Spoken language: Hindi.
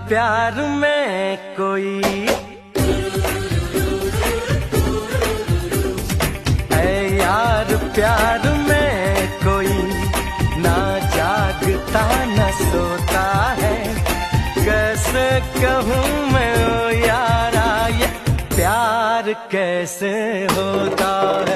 प्यार में कोई, ऐ यार प्यार में कोई ना जागता न सोता है। कैसे कहूँ मैं ओ यारा ये प्यार कैसे होता है।